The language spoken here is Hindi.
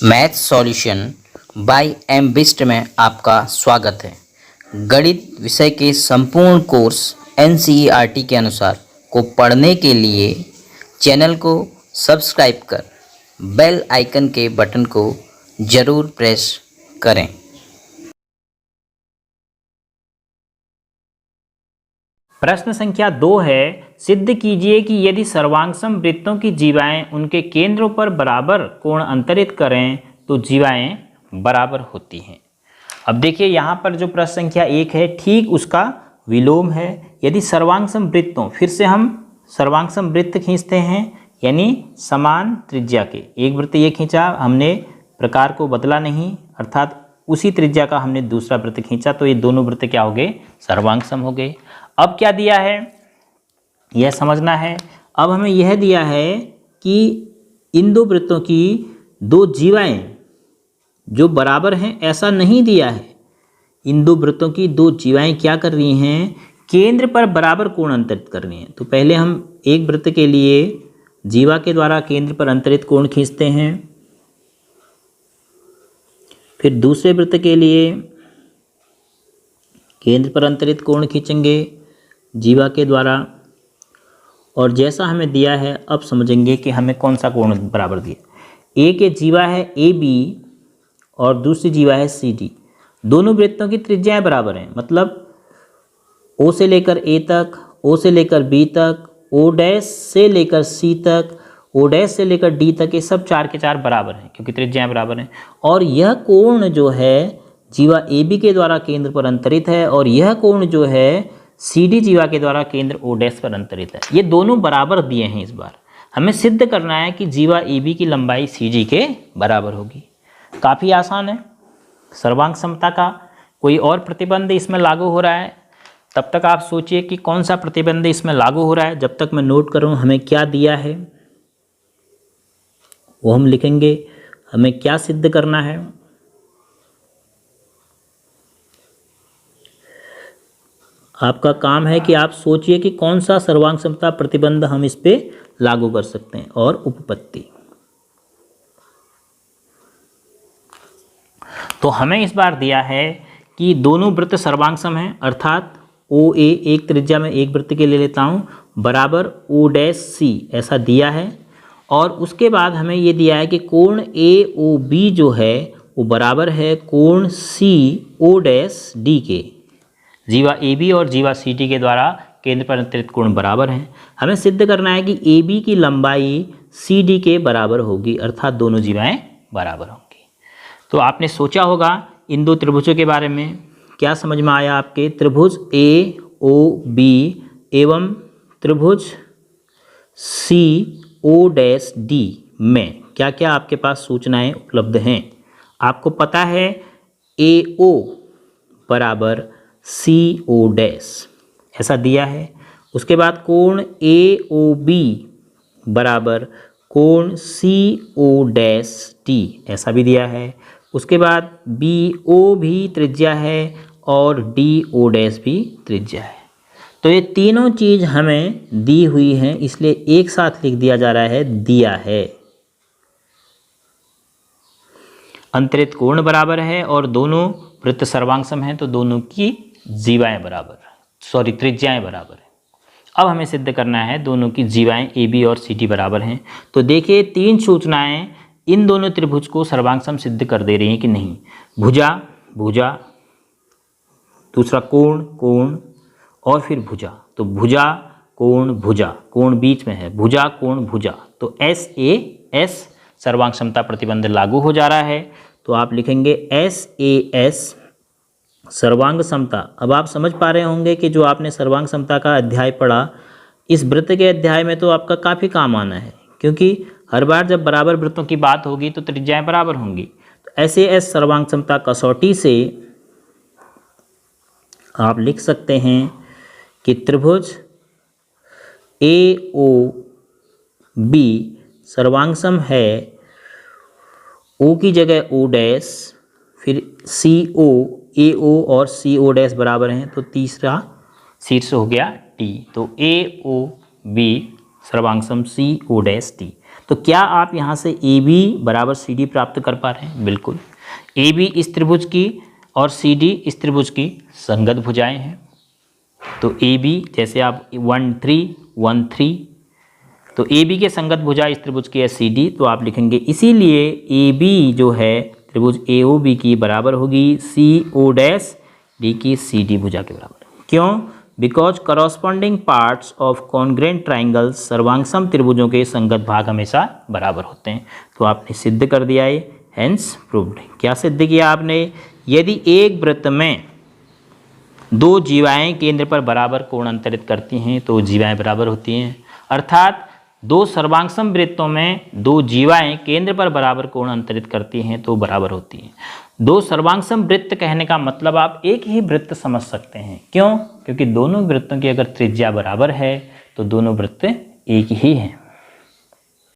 Math solution by M Bist में आपका स्वागत है। गणित विषय के संपूर्ण कोर्स एनसीईआरटी के अनुसार को पढ़ने के लिए चैनल को सब्सक्राइब कर बेल आइकन के बटन को ज़रूर प्रेस करें। प्रश्न संख्या 2 है, सिद्ध कीजिए कि यदि सर्वांगसम वृत्तों की जीवाएं उनके केंद्रों पर बराबर कोण अंतरित करें तो जीवाएं बराबर होती हैं। अब देखिए यहाँ पर जो प्रश्न संख्या 1 है ठीक उसका विलोम है। यदि सर्वांगसम वृत्तों, फिर से हम सर्वांगसम वृत्त खींचते हैं यानी समान त्रिज्या के। एक वृत्त ये खींचा, हमने प्रकार को बदला नहीं, अर्थात उसी त्रिज्या का हमने दूसरा वृत्त खींचा, तो ये दोनों वृत्त क्या हो गए? सर्वांगसम हो गए। अब क्या दिया है यह समझना है। अब हमें यह दिया है कि इन दो वृत्तों की दो जीवाएं जो बराबर हैं, ऐसा नहीं दिया है। इन दो वृत्तों की दो जीवाएं क्या कर रही हैं? केंद्र पर बराबर कोण अंतरित कर रही हैं। तो पहले हम एक वृत्त के लिए जीवा के द्वारा केंद्र पर अंतरित कोण खींचते हैं, फिर दूसरे वृत्त के लिए केंद्र पर अंतरित कोण खींचेंगे जीवा के द्वारा, और जैसा हमें दिया है अब समझेंगे कि हमें कौन सा कोण बराबर दिया। एक ये जीवा है ए बी और दूसरी जीवा है सी डी। दोनों वृत्तों की त्रिज्याएं बराबर हैं, मतलब ओ से लेकर ए तक, ओ से लेकर बी तक, ओ डैश से लेकर सी तक, ओ डैश से लेकर डी तक, ये सब चार के चार बराबर हैं क्योंकि त्रिज्याएं बराबर हैं। और यह कोण जो है जीवा ए बी के द्वारा केंद्र पर अंतरित है और यह कोण जो है सी डी जीवा के द्वारा केंद्र ओ डैश पर अंतरित है। ये दोनों बराबर दिए हैं। इस बार हमें सिद्ध करना है कि जीवा ए बी की लंबाई सी जी के बराबर होगी। काफ़ी आसान है। सर्वांग समता का कोई और प्रतिबंध इसमें लागू हो रहा है, तब तक आप सोचिए कि कौन सा प्रतिबंध इसमें लागू हो रहा है। जब तक मैं नोट करूँ हमें क्या दिया है वो हम लिखेंगे, हमें क्या सिद्ध करना है। आपका काम है कि आप सोचिए कि कौन सा सर्वांग समता प्रतिबंध हम इस पे लागू कर सकते हैं। और उपपत्ति, तो हमें इस बार दिया है कि दोनों वृत्त सर्वांगसम हैं, अर्थात ओ ए एक त्रिज्या में एक वृत्त के ले लेता हूँ बराबर ओ डैश सी, ऐसा दिया है। और उसके बाद हमें ये दिया है कि कोण ए ओ बी जो है वो बराबर है कोण सी ओ डैश डी के। जीवा ए बी और जीवा सी टी के द्वारा केंद्र पर अंतरित कोण बराबर हैं। हमें सिद्ध करना है कि ए बी की लंबाई सी डी के बराबर होगी, अर्थात दोनों जीवाएं बराबर होंगी। तो आपने सोचा होगा इन दो त्रिभुजों के बारे में, क्या समझ में आया आपके? त्रिभुज ए ओ बी एवं त्रिभुज सी ओ डैश डी में क्या क्या आपके पास सूचनाएं उपलब्ध हैं। आपको पता है ए ओ बराबर सी ओ डैश, ऐसा दिया है। उसके बाद कोण ए ओ बी बराबर कोण सी ओ डैश टी, ऐसा भी दिया है। उसके बाद बी ओ भी त्रिज्या है और डी ओ डैश भी त्रिज्या है। तो ये तीनों चीज़ हमें दी हुई हैं, इसलिए एक साथ लिख दिया जा रहा है दिया है। अंतरित कोण बराबर है और दोनों वृत्त सर्वांगसम हैं, तो दोनों की जीवाएं बराबर, त्रिज्याएं बराबर है। अब हमें सिद्ध करना है दोनों की जीवाएं ए बी और सी टी बराबर हैं। तो देखिए तीन सूचनाएं इन दोनों त्रिभुज को सर्वांगसम सिद्ध कर दे रही हैं कि नहीं। भुजा, भुजा, दूसरा कोण, कोण और फिर भुजा। तो भुजा कोण भुजा, कोण बीच में है, भुजा कोण भुजा, तो एस ए एस सर्वांग समता प्रतिबंध लागू हो जा रहा है। तो आप लिखेंगे एस ए एस सर्वांग समता। अब आप समझ पा रहे होंगे कि जो आपने सर्वांग समता का अध्याय पढ़ा, इस वृत्त के अध्याय में तो आपका काफ़ी काम आना है, क्योंकि हर बार जब बराबर वृत्तों की बात होगी तो त्रिज्याएं बराबर होंगी। तो ऐसे एस सर्वांग समता कसौटी से आप लिख सकते हैं कि त्रिभुज ए ओ बी सर्वांगसम है, ओ की जगह ओ डैश, फिर सी ओ, ए ओ और सी ओ डैश बराबर हैं, तो तीसरा शीर्ष हो गया टी। तो ए ओ बी सर्वांगसम सी ओ डैश टी। तो तो क्या आप यहाँ से ए बी बराबर सी डी प्राप्त कर पा रहे हैं? बिल्कुल। ए बी इस त्रिभुज की और सी डी इस त्रिभुज की संगत भुजाएं हैं। तो ए बी जैसे आप 1 3 1 3, तो ए बी के संगत भुजा इस त्रिभुज की है सी डी, तो आप लिखेंगे इसीलिए ए बी जो है त्रिभुज ए ओ बी की बराबर होगी सी ओ डैश डी की सी डी भुजा के बराबर। क्यों? Because corresponding parts of congruent triangles, सर्वांगसम त्रिभुजों के संगत भाग हमेशा बराबर होते हैं। तो आपने सिद्ध कर दिया है, हेंस प्रूव्ड। क्या सिद्ध किया आपने? यदि एक वृत्त में दो जीवाएं केंद्र पर बराबर कोण अंतरित करती हैं तो जीवाएं बराबर होती हैं। अर्थात दो सर्वांगसम वृत्तों में दो जीवाएं केंद्र पर बराबर कोण अंतरित करती हैं तो बराबर होती हैं। दो सर्वांगसम वृत्त कहने का मतलब आप एक ही वृत्त समझ सकते हैं। क्यों? क्योंकि दोनों वृत्तों की अगर त्रिज्या बराबर है तो दोनों वृत्त एक ही हैं।